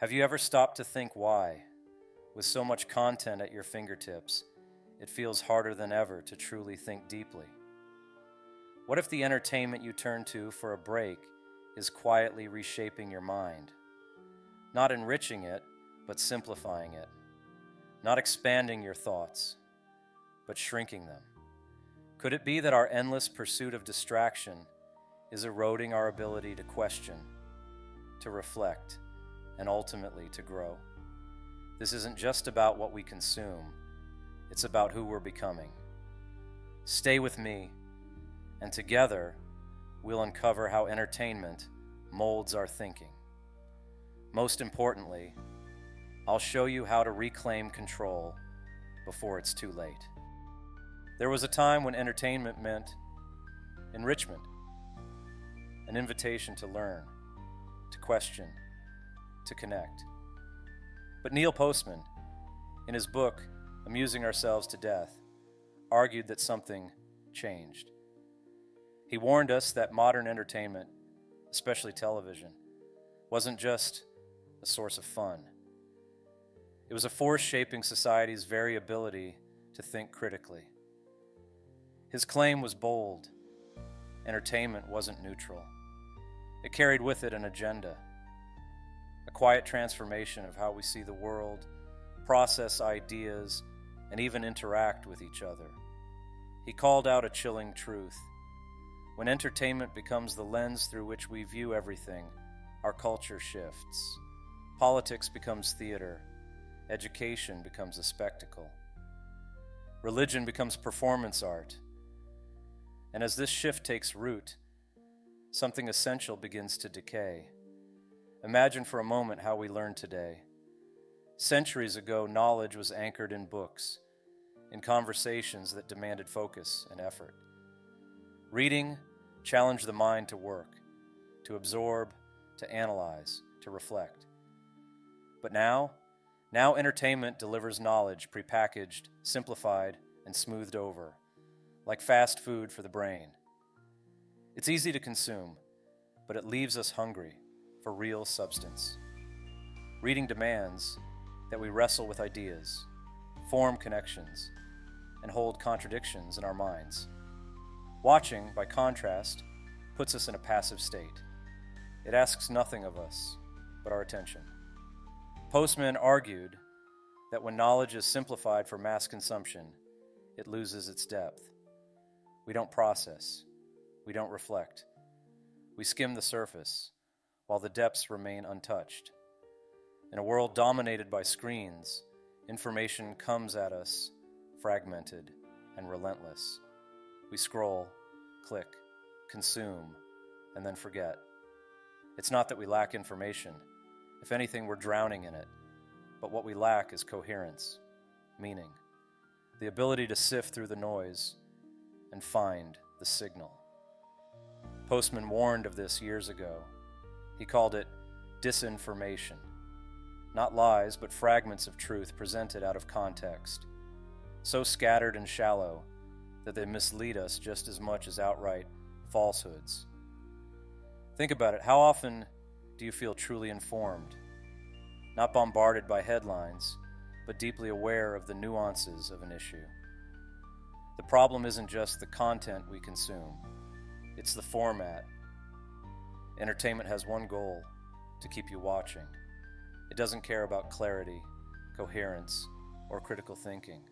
Have you ever stopped to think why? With so much content at your fingertips, it feels harder than ever to truly think deeply. What if the entertainment you turn to for a break is quietly reshaping your mind? Not enriching it, but simplifying it. Not expanding your thoughts, but shrinking them. Could it be that our endless pursuit of distraction is eroding our ability to question, to reflect, and ultimately to grow? This isn't just about what we consume, it's about who we're becoming. Stay with me, and together we'll uncover how entertainment molds our thinking. Most importantly, I'll show you how to reclaim control before it's too late. There was a time when entertainment meant enrichment, an invitation to learn, to question, to connect. But Neil Postman, in his book, Amusing Ourselves to Death, argued that something changed. He warned us that modern entertainment, especially television, wasn't just a source of fun. It was a force shaping society's very ability to think critically. His claim was bold. Entertainment wasn't neutral. It carried with it an agenda, a quiet transformation of how we see the world, process ideas, and even interact with each other. He called out a chilling truth. When entertainment becomes the lens through which we view everything, our culture shifts. Politics becomes theater. Education becomes a spectacle. Religion becomes performance art. And as this shift takes root, something essential begins to decay. Imagine for a moment how we learn today. Centuries ago, knowledge was anchored in books, in conversations that demanded focus and effort. Reading challenged the mind to work, to absorb, to analyze, to reflect. But now entertainment delivers knowledge prepackaged, simplified, and smoothed over, like fast food for the brain. It's easy to consume, but it leaves us hungry for real substance. Reading demands that we wrestle with ideas, form connections, and hold contradictions in our minds. Watching, by contrast, puts us in a passive state. It asks nothing of us but our attention. Postman argued that when knowledge is simplified for mass consumption, it loses its depth. We don't process. We don't reflect. We skim the surface, while the depths remain untouched. In a world dominated by screens, information comes at us fragmented and relentless. We scroll, click, consume, and then forget. It's not that we lack information. If anything, we're drowning in it. But what we lack is coherence, meaning, the ability to sift through the noise and find the signal. Postman warned of this years ago. He called it disinformation. Not lies, but fragments of truth presented out of context, so scattered and shallow that they mislead us just as much as outright falsehoods. Think about it. How often do you feel truly informed? Not bombarded by headlines, but deeply aware of the nuances of an issue. The problem isn't just the content we consume, it's the format. Entertainment has one goal: to keep you watching. It doesn't care about clarity, coherence, or critical thinking.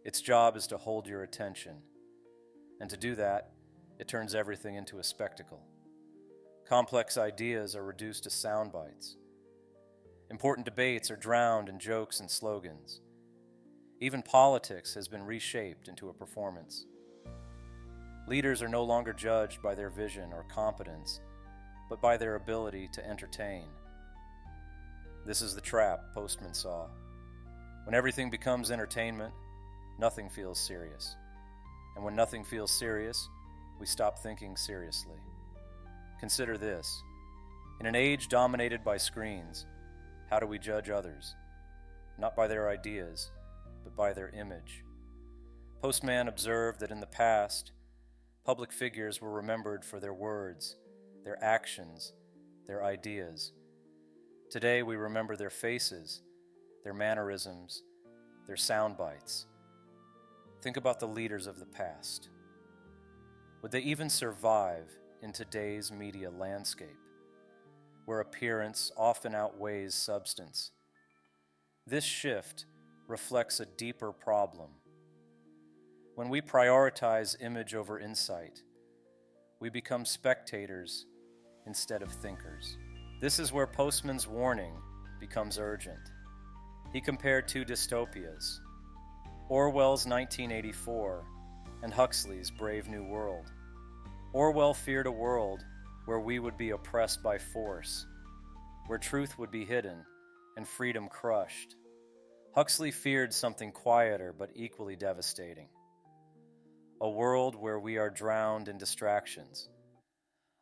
Its job is to hold your attention, and to do that, it turns everything into a spectacle. Complex ideas are reduced to sound bites. Important debates are drowned in jokes and slogans. Even politics has been reshaped into a performance. Leaders are no longer judged by their vision or competence, but by their ability to entertain. This is the trap Postman saw. When everything becomes entertainment, nothing feels serious. And when nothing feels serious, we stop thinking seriously. Consider this. In an age dominated by screens, how do we judge others? Not by their ideas, but by their image. Postman observed that in the past, public figures were remembered for their words, their actions, their ideas. Today we remember their faces, their mannerisms, their sound bites. Think about the leaders of the past. Would they even survive in today's media landscape, where appearance often outweighs substance? This shift reflects a deeper problem. When we prioritize image over insight, we become spectators instead of thinkers. This is where Postman's warning becomes urgent. He compared two dystopias, Orwell's 1984 and Huxley's Brave New World. Orwell feared a world where we would be oppressed by force, where truth would be hidden and freedom crushed. Huxley feared something quieter but equally devastating. A world where we are drowned in distractions.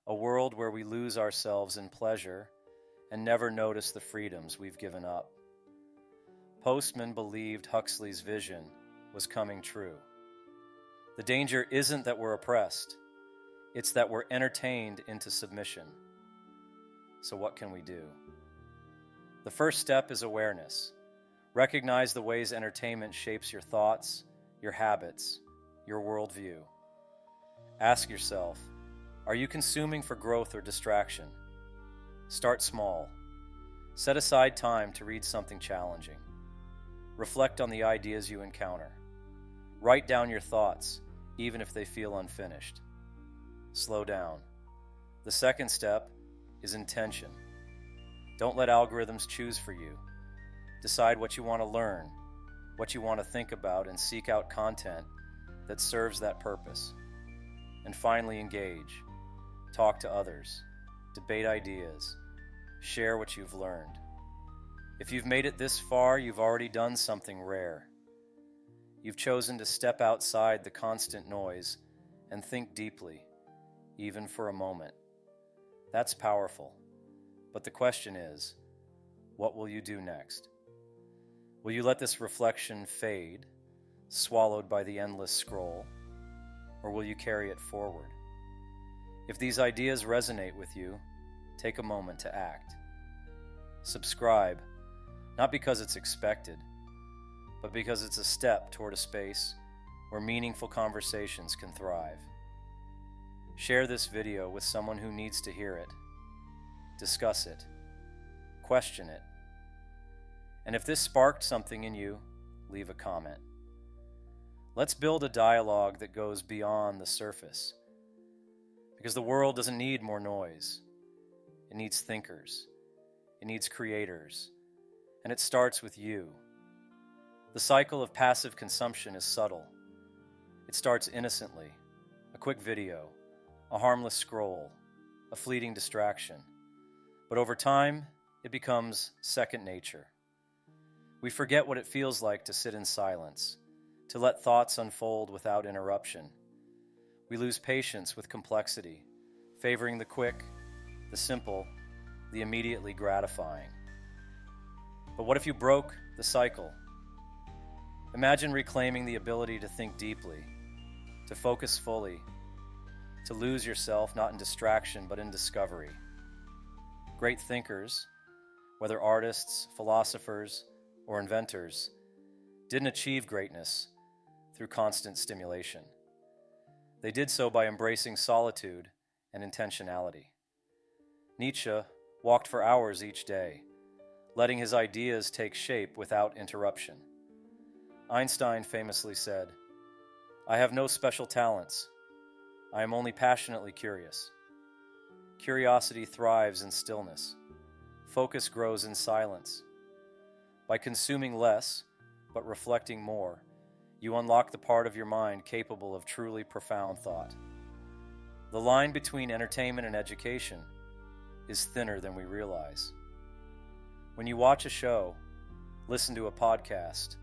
A world where we lose ourselves in pleasure and never notice the freedoms we've given up. Postman believed Huxley's vision was coming true. The danger isn't that we're oppressed, it's that we're entertained into submission. So what can we do? The first step is awareness. Recognize the ways entertainment shapes your thoughts, your habits, your worldview. Ask yourself, are you consuming for growth or distraction? Start small. Set aside time to read something challenging. Reflect on the ideas you encounter. Write down your thoughts, even if they feel unfinished. Slow down. The second step is intention. Don't let algorithms choose for you. Decide what you want to learn, what you want to think about, and seek out content that serves that purpose. And finally, engage. Talk to others. Debate ideas. Share what you've learned. If you've made it this far, you've already done something rare. You've chosen to step outside the constant noise and think deeply, even for a moment. That's powerful. But the question is, what will you do next? Will you let this reflection fade, swallowed by the endless scroll, or will you carry it forward? If these ideas resonate with you, take a moment to act. Subscribe, not because it's expected, but because it's a step toward a space where meaningful conversations can thrive. Share this video with someone who needs to hear it. Discuss it. Question it. And if this sparked something in you, leave a comment. Let's build a dialogue that goes beyond the surface. Because the world doesn't need more noise. It needs thinkers. It needs creators. And it starts with you. The cycle of passive consumption is subtle. It starts innocently. A quick video, a harmless scroll, a fleeting distraction. But over time, it becomes second nature. We forget what it feels like to sit in silence, to let thoughts unfold without interruption. We lose patience with complexity, favoring the quick, the simple, the immediately gratifying. But what if you broke the cycle? Imagine reclaiming the ability to think deeply, to focus fully, to lose yourself not in distraction but in discovery. Great thinkers, whether artists, philosophers, or inventors, didn't achieve greatness through constant stimulation. They did so by embracing solitude and intentionality. Nietzsche walked for hours each day, letting his ideas take shape without interruption. Einstein famously said, "I have no special talents. I am only passionately curious." Curiosity thrives in stillness. Focus grows in silence. By consuming less, but reflecting more, you unlock the part of your mind capable of truly profound thought. The line between entertainment and education is thinner than we realize. When you watch a show, listen to a podcast,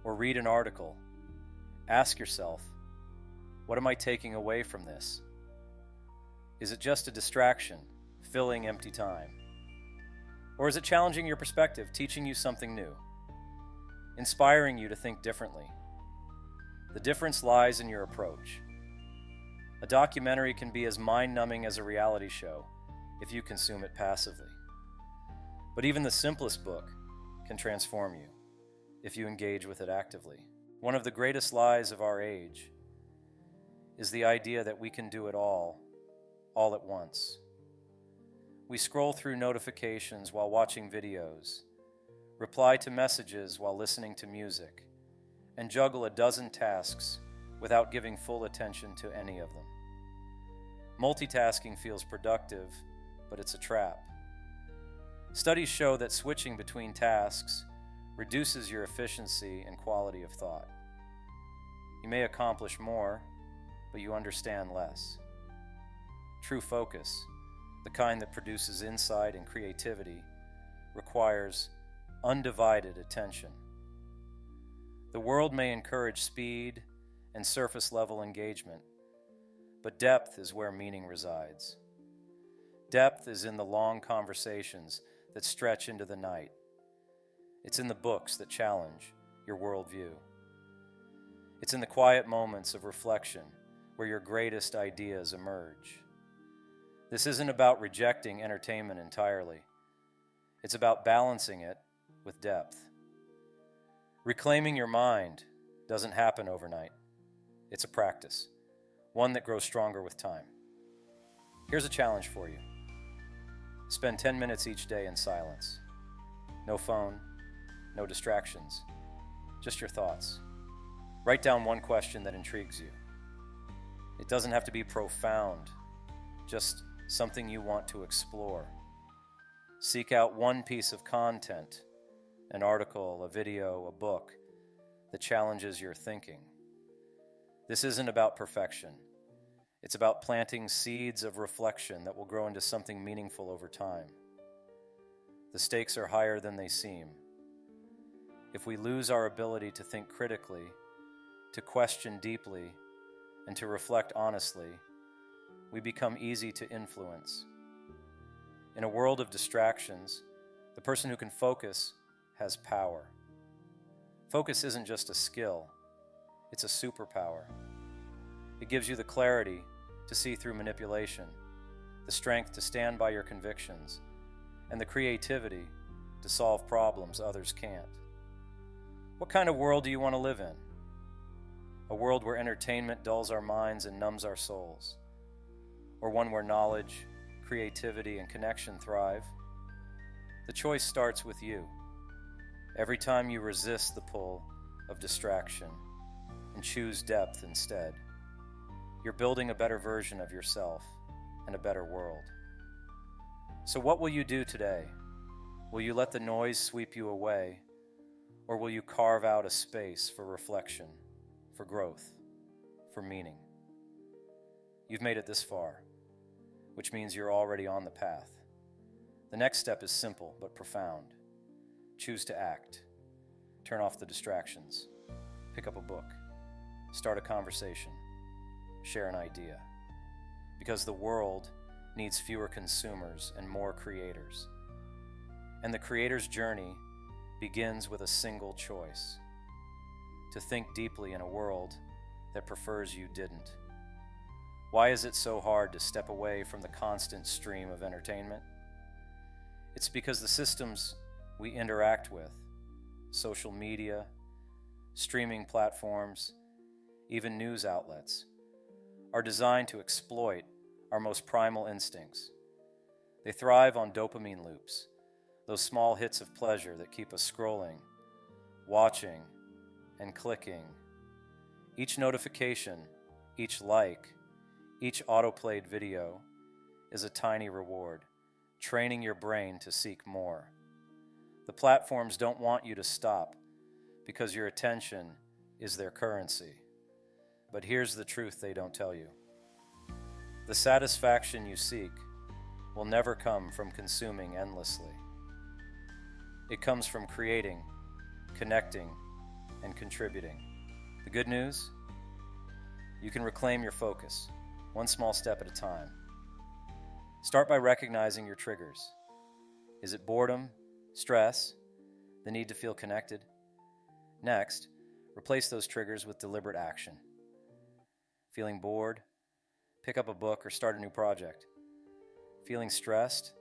or read an article, ask yourself, what am I taking away from this? Is it just a distraction, filling empty time? Or is it challenging your perspective, teaching you something new, inspiring you to think differently? The difference lies in your approach. A documentary can be as mind-numbing as a reality show if you consume it passively. But even the simplest book can transform you if you engage with it actively. One of the greatest lies of our age is the idea that we can do it all at once. We scroll through notifications while watching videos, reply to messages while listening to music, and juggle a dozen tasks without giving full attention to any of them. Multitasking feels productive, but it's a trap. Studies show that switching between tasks reduces your efficiency and quality of thought. You may accomplish more, but you understand less. True focus, the kind that produces insight and creativity, requires undivided attention. The world may encourage speed and surface-level engagement, but depth is where meaning resides. Depth is in the long conversations that stretch into the night. It's in the books that challenge your worldview. It's in the quiet moments of reflection where your greatest ideas emerge. This isn't about rejecting entertainment entirely. It's about balancing it with depth. Reclaiming your mind doesn't happen overnight. It's a practice, one that grows stronger with time. Here's a challenge for you. Spend 10 minutes each day in silence. No phone, no distractions, just your thoughts. Write down one question that intrigues you. It doesn't have to be profound, just something you want to explore. Seek out one piece of content, an article, a video, a book, that challenges your thinking. This isn't about perfection. It's about planting seeds of reflection that will grow into something meaningful over time. The stakes are higher than they seem. If we lose our ability to think critically, to question deeply, and to reflect honestly, we become easy to influence. In a world of distractions, the person who can focus has power. Focus isn't just a skill, it's a superpower. It gives you the clarity to see through manipulation, the strength to stand by your convictions, and the creativity to solve problems others can't. What kind of world do you want to live in? A world where entertainment dulls our minds and numbs our souls? Or one where knowledge, creativity, and connection thrive? The choice starts with you. Every time you resist the pull of distraction and choose depth instead, you're building a better version of yourself and a better world. So what will you do today? Will you let the noise sweep you away, or will you carve out a space for reflection, for growth, for meaning? You've made it this far, which means you're already on the path. The next step is simple but profound. Choose to act. Turn off the distractions. Pick up a book. Start a conversation. Share an idea. Because the world needs fewer consumers and more creators. And the creator's journey begins with a single choice: to think deeply in a world that prefers you didn't. Why is it so hard to step away from the constant stream of entertainment? It's because the systems we interact with, social media, streaming platforms, even news outlets, are designed to exploit our most primal instincts. They thrive on dopamine loops, those small hits of pleasure that keep us scrolling, watching, and clicking. Each notification, each like, each autoplayed video is a tiny reward, training your brain to seek more. The platforms don't want you to stop because your attention is their currency. But here's the truth they don't tell you. The satisfaction you seek will never come from consuming endlessly. It comes from creating, connecting, and contributing. The good news? You can reclaim your focus, one small step at a time. Start by recognizing your triggers. Is it boredom, stress, the need to feel connected? Next, replace those triggers with deliberate action. Feeling bored? Pick up a book or start a new project. Feeling stressed?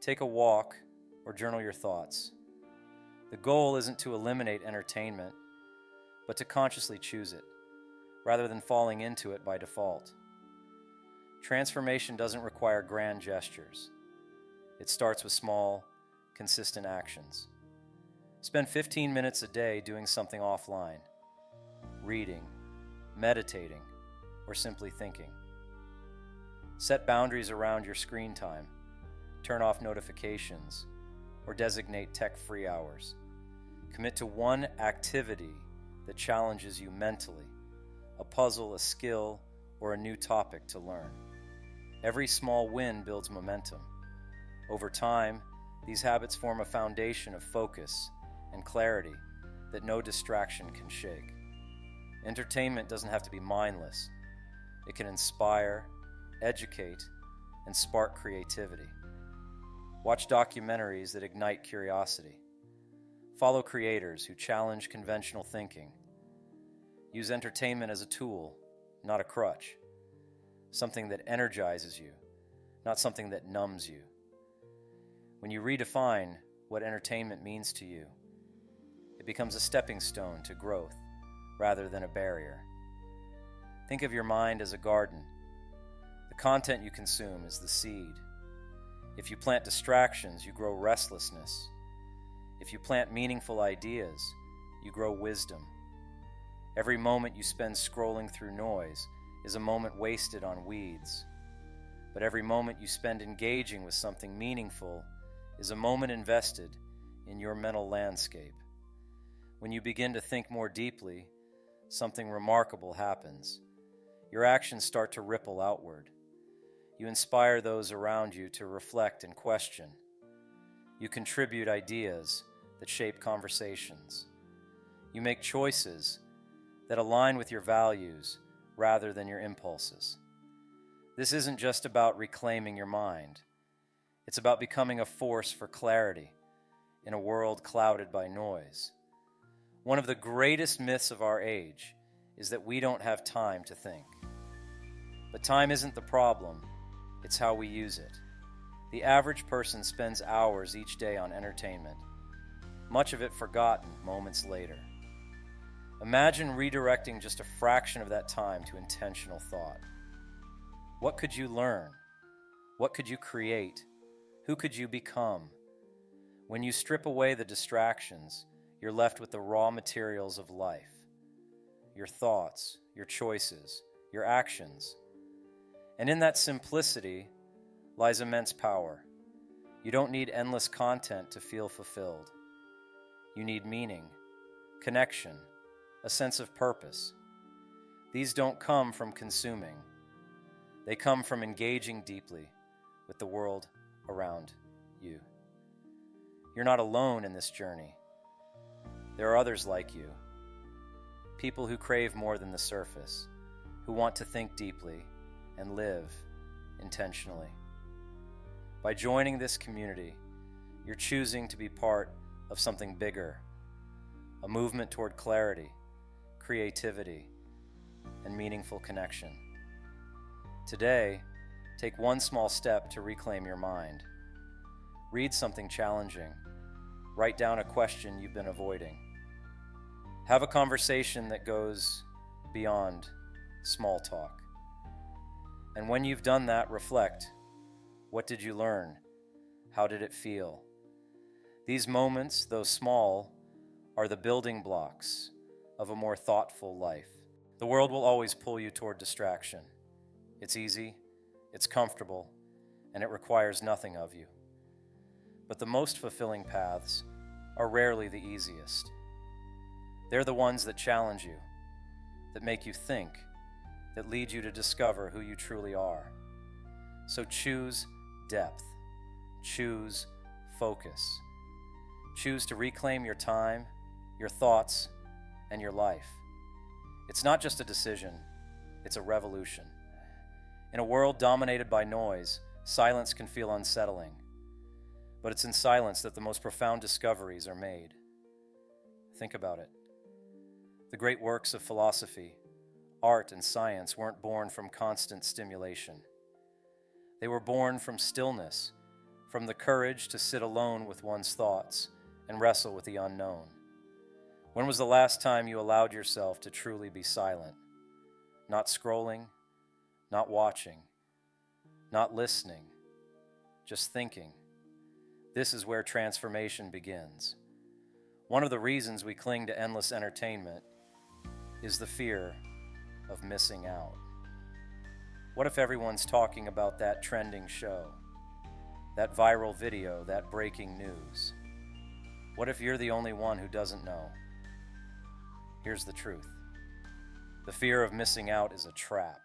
Take a walk or journal your thoughts. The goal isn't to eliminate entertainment, but to consciously choose it, rather than falling into it by default. Transformation doesn't require grand gestures. It starts with small, consistent actions. Spend 15 minutes a day doing something offline, reading, meditating, or simply thinking. Set boundaries around your screen time. Turn off notifications, or designate tech-free hours. Commit to one activity that challenges you mentally, a puzzle, a skill, or a new topic to learn. Every small win builds momentum. Over time, these habits form a foundation of focus and clarity that no distraction can shake. Entertainment doesn't have to be mindless. It can inspire, educate, and spark creativity. Watch documentaries that ignite curiosity. Follow creators who challenge conventional thinking. Use entertainment as a tool, not a crutch. Something that energizes you, not something that numbs you. When you redefine what entertainment means to you, it becomes a stepping stone to growth rather than a barrier. Think of your mind as a garden. The content you consume is the seed. If you plant distractions, you grow restlessness. If you plant meaningful ideas, you grow wisdom. Every moment you spend scrolling through noise is a moment wasted on weeds. But every moment you spend engaging with something meaningful is a moment invested in your mental landscape. When you begin to think more deeply, something remarkable happens. Your actions start to ripple outward. You inspire those around you to reflect and question. You contribute ideas that shape conversations. You make choices that align with your values rather than your impulses. This isn't just about reclaiming your mind. It's about becoming a force for clarity in a world clouded by noise. One of the greatest myths of our age is that we don't have time to think. But time isn't the problem, it's how we use it. The average person spends hours each day on entertainment, much of it forgotten moments later. Imagine redirecting just a fraction of that time to intentional thought. What could you learn? What could you create? Who could you become? When you strip away the distractions, you're left with the raw materials of life. Your thoughts, your choices, your actions. And in that simplicity lies immense power. You don't need endless content to feel fulfilled. You need meaning, connection, a sense of purpose. These don't come from consuming. They come from engaging deeply with the world around you. You're not alone in this journey. There are others like you. People who crave more than the surface, who want to think deeply and live intentionally. By joining this community, you're choosing to be part of something bigger, a movement toward clarity, creativity, and meaningful connection. Today, take one small step to reclaim your mind. Read something challenging. Write down a question you've been avoiding. Have a conversation that goes beyond small talk. And when you've done that, reflect. What did you learn? How did it feel? These moments, though small, are the building blocks of a more thoughtful life. The world will always pull you toward distraction. It's easy, it's comfortable, and it requires nothing of you. But the most fulfilling paths are rarely the easiest. They're the ones that challenge you, that make you think, that lead you to discover who you truly are. So choose depth. Choose focus. Choose to reclaim your time, your thoughts, and your life. It's not just a decision, it's a revolution. In a world dominated by noise, silence can feel unsettling. But it's in silence that the most profound discoveries are made. Think about it. The great works of philosophy, art, and science weren't born from constant stimulation. They were born from stillness, from the courage to sit alone with one's thoughts and wrestle with the unknown. When was the last time you allowed yourself to truly be silent? Not scrolling, not watching, not listening, just thinking. This is where transformation begins. One of the reasons we cling to endless entertainment is the fear of missing out. What if everyone's talking about that trending show, that viral video, that breaking news? What if you're the only one who doesn't know? Here's the truth. The fear of missing out is a trap.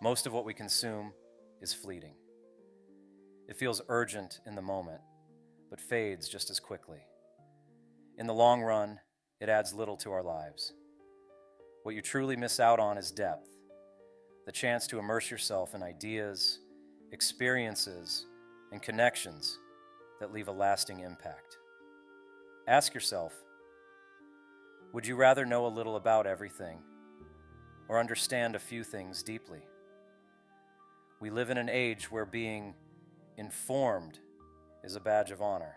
Most of what we consume is fleeting. It feels urgent in the moment, but fades just as quickly. In the long run, it adds little to our lives. What you truly miss out on is depth, the chance to immerse yourself in ideas, experiences, and connections that leave a lasting impact. Ask yourself, would you rather know a little about everything or understand a few things deeply? We live in an age where being informed is a badge of honor.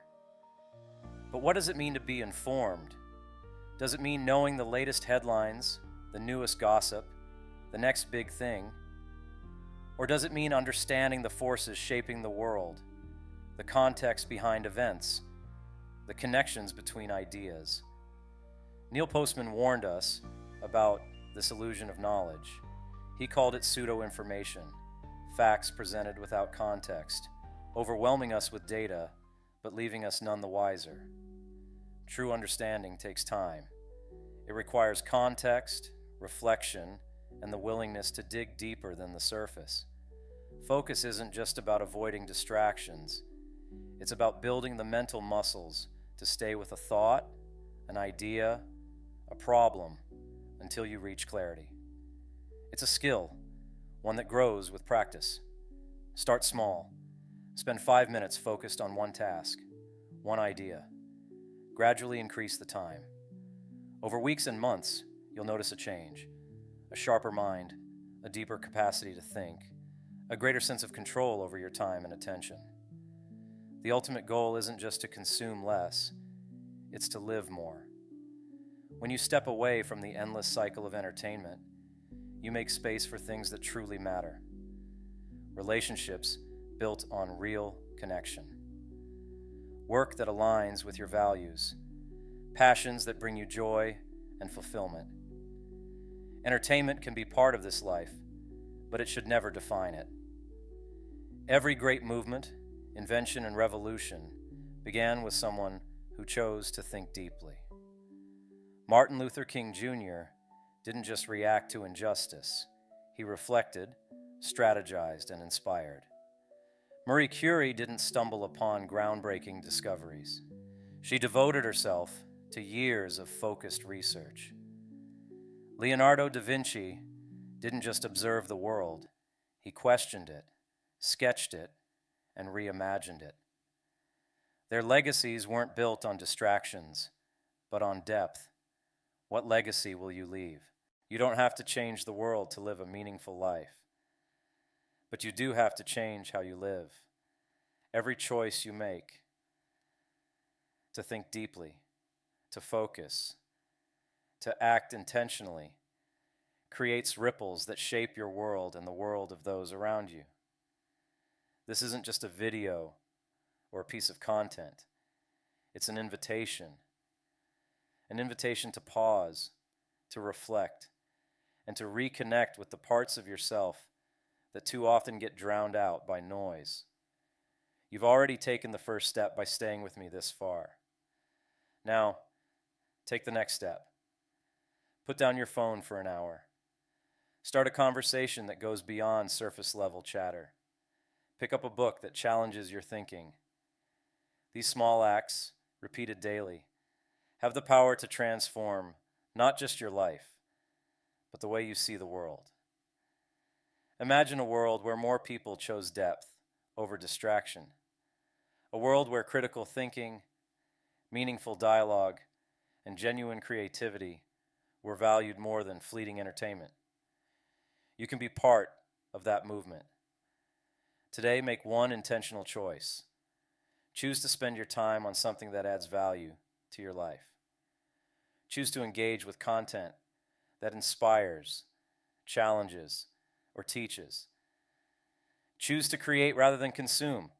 But what does it mean to be informed? Does it mean knowing the latest headlines, the newest gossip, the next big thing? Or does it mean understanding the forces shaping the world, the context behind events, the connections between ideas? Neil Postman warned us about this illusion of knowledge. He called it pseudo-information, facts presented without context, overwhelming us with data, but leaving us none the wiser. True understanding takes time. It requires context, reflection, and the willingness to dig deeper than the surface. Focus isn't just about avoiding distractions. It's about building the mental muscles to stay with a thought, an idea, a problem, until you reach clarity. It's a skill, one that grows with practice. Start small. Spend 5 minutes focused on one task, one idea. Gradually increase the time. Over weeks and months, you'll notice a change. A sharper mind, a deeper capacity to think, a greater sense of control over your time and attention. The ultimate goal isn't just to consume less, it's to live more. When you step away from the endless cycle of entertainment, you make space for things that truly matter. Relationships built on real connection. Work that aligns with your values. Passions that bring you joy and fulfillment. Entertainment can be part of this life, but it should never define it. Every great movement, invention, and revolution began with someone who chose to think deeply. Martin Luther King Jr. didn't just react to injustice. He reflected, strategized, and inspired. Marie Curie didn't stumble upon groundbreaking discoveries. She devoted herself to years of focused research. Leonardo da Vinci didn't just observe the world. He questioned it, sketched it, and reimagined it. Their legacies weren't built on distractions, but on depth. What legacy will you leave? You don't have to change the world to live a meaningful life, but you do have to change how you live. Every choice you make, to think deeply, to focus, to act intentionally, creates ripples that shape your world and the world of those around you. This isn't just a video or a piece of content. It's an invitation to pause, to reflect, and to reconnect with the parts of yourself that too often get drowned out by noise. You've already taken the first step by staying with me this far. Now, take the next step. Put down your phone for an hour. Start a conversation that goes beyond surface-level chatter. Pick up a book that challenges your thinking. These small acts, repeated daily, have the power to transform not just your life, but the way you see the world. Imagine a world where more people chose depth over distraction. A world where critical thinking, meaningful dialogue, and genuine creativity were valued more than fleeting entertainment. You can be part of that movement. Today, make one intentional choice. Choose to spend your time on something that adds value to your life. Choose to engage with content that inspires, challenges, or teaches. Choose to create rather than consume.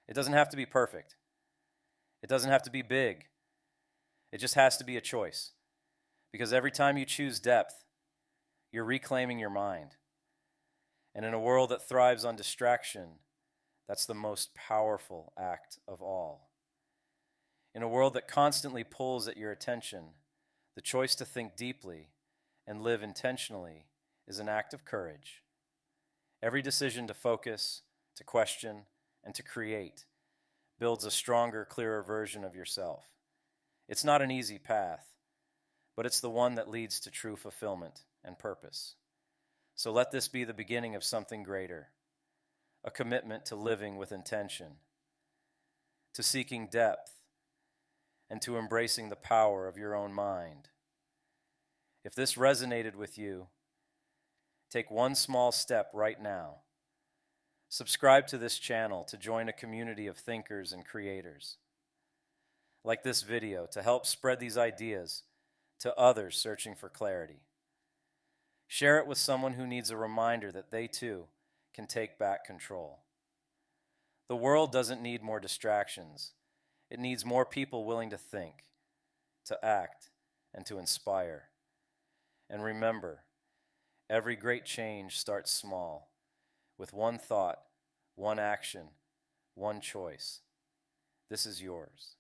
It doesn't have to be perfect. It doesn't have to be big. It just has to be a choice. Because every time you choose depth, you're reclaiming your mind. And in a world that thrives on distraction, that's the most powerful act of all. In a world that constantly pulls at your attention, the choice to think deeply and live intentionally is an act of courage. Every decision to focus, to question, and to create builds a stronger, clearer version of yourself. It's not an easy path, but it's the one that leads to true fulfillment and purpose. So let this be the beginning of something greater, a commitment to living with intention, to seeking depth, and to embracing the power of your own mind. If this resonated with you, take one small step right now. Subscribe to this channel to join a community of thinkers and creators. Like this video to help spread these ideas to others searching for clarity. Share it with someone who needs a reminder that they too can take back control. The world doesn't need more distractions. It needs more people willing to think, to act, and to inspire. And remember, every great change starts small, with one thought, one action, one choice. This is yours.